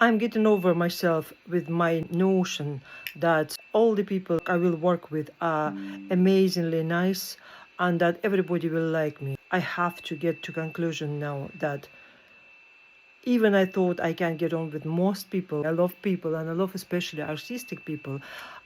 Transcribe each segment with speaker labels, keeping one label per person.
Speaker 1: I'm getting over myself with my notion that all the people I will work with are amazingly nice and that everybody will like me. I have to get to conclusion now that even I thought I can get on with most people. I love people and I love especially artistic people.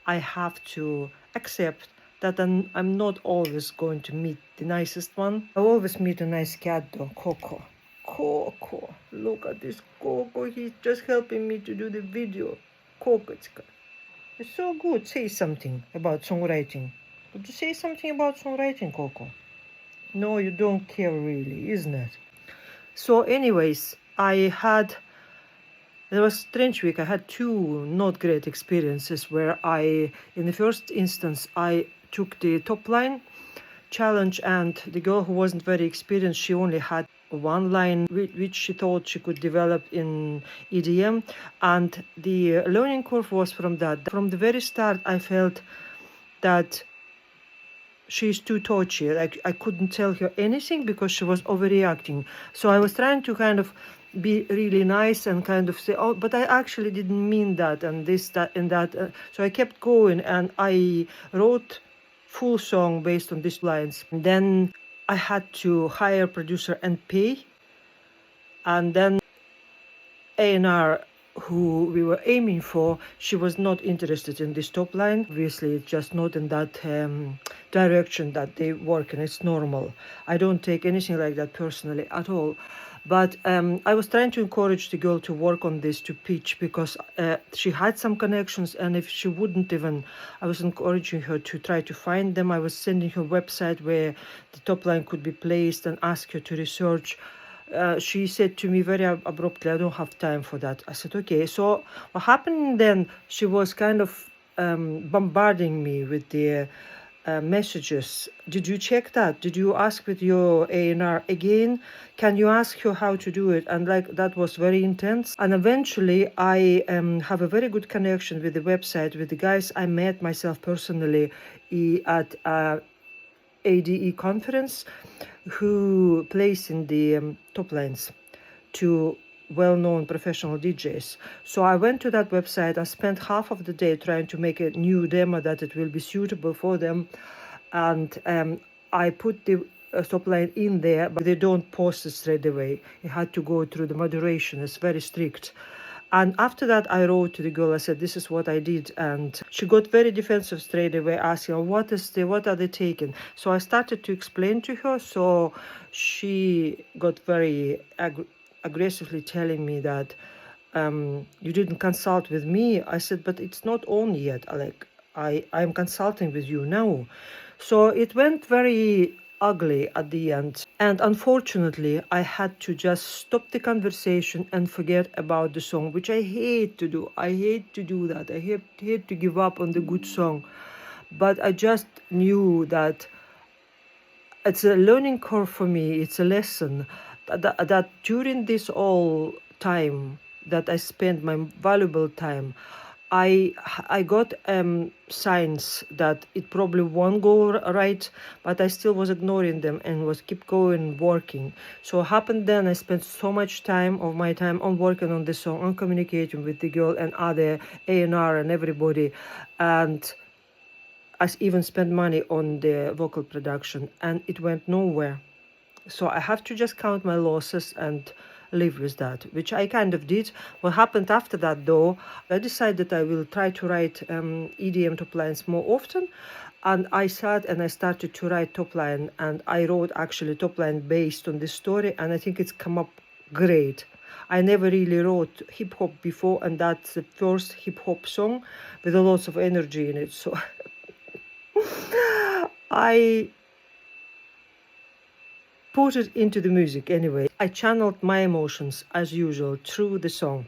Speaker 1: I have to accept that I'm not always going to meet the nicest one. I always meet a nice cat though, Coco. Coco, look at this Coco. He's just helping me to do the video. Coco, it's so good. Say something about songwriting. Could you say something about songwriting, Coco? No, you don't care really, isn't it? So anyways, it was a strange week. I had two not great experiences where in the first instance, I took the top line challenge, and the girl who wasn't very experienced, she only had one line which she thought she could develop in EDM, and the learning curve was from that. From the very start, I felt that she's too touchy. Like I couldn't tell her anything because she was overreacting. So I was trying to kind of be really nice and kind of say, oh, but I actually didn't mean that and this, that, and that. So I kept going and I wrote full song based on these lines. And then I had to hire a producer and pay. And then A&R who we were aiming for, she was not interested in this top line. Obviously, it's just not in that direction that they work, and it's normal. I don't take anything like that personally at all. But I was trying to encourage the girl to work on this, to pitch, because she had some connections, and if she wouldn't even, I was encouraging her to try to find them. I was sending her a website where the top line could be placed and ask her to research. She said to me very abruptly, I don't have time for that. I said, okay. So what happened then, she was kind of bombarding me with the messages. Did you check that? Did you ask with your A&R again? Can you ask her how to do it? And like that was very intense. And eventually I have a very good connection with the website, with the guys I met myself personally at ADE conference, who plays in the top lines to well-known professional DJs. So I went to that website. I spent half of the day trying to make a new demo that it will be suitable for them, and I put the top line in there, but they don't post it straight away. It had to go through the moderation. It's very strict. And after that, I wrote to the girl. I said, "This is what I did," and she got very defensive straight away, asking, "What are they taking?" So I started to explain to her. So she got very aggressively telling me that you didn't consult with me. I said, "But it's not on yet. Like I'm consulting with you now." So it went very ugly at the end. And unfortunately, I had to just stop the conversation and forget about the song, which I hate to do. I hate to do that. I hate to give up on the good song. But I just knew that it's a learning curve for me. It's a lesson that during this all time that I spent my valuable time, I got signs that it probably won't go right, but I still was ignoring them and was keep going working. So what happened then, I spent so much time of my time on working on the song, on communicating with the girl and other A&R and everybody, and I even spent money on the vocal production, and it went nowhere. So I have to just count my losses and live with that, which I kind of did. What happened after that, though, I decided I will try to write EDM top lines more often. And I sat and I started to write top line, and I wrote actually top line based on this story, and I think it's come up great. I never really wrote hip hop before, and that's the first hip hop song with a lot of energy in it. So I put it into the music anyway. I channeled my emotions as usual through the song.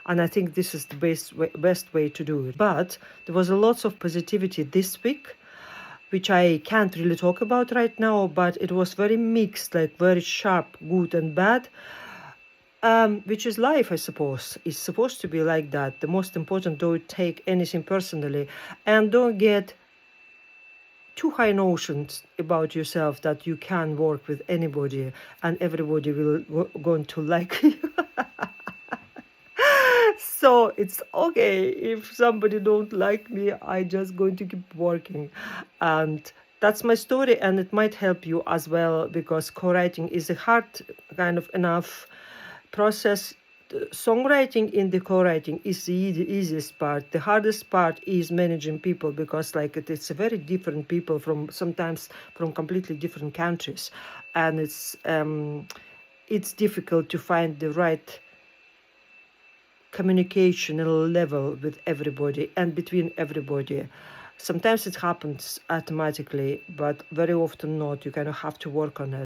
Speaker 1: And I think this is the best way to do it. But there was a lot of positivity this week, which I can't really talk about right now, but it was very mixed, like very sharp, good and bad. Which is life, I suppose. It's supposed to be like that. The most important, don't take anything personally and don't get too high notions about yourself that you can work with anybody and everybody will going to like you. So it's okay if somebody don't like me, I just going to keep working. And that's my story, and it might help you as well, because co-writing is a hard kind of enough process. Songwriting in the co-writing is the easiest part. The hardest part is managing people, because like it's a very different people from sometimes from completely different countries, and it's difficult to find the right communicational level with everybody and between everybody. Sometimes it happens automatically, but very often not. You kind of have to work on it.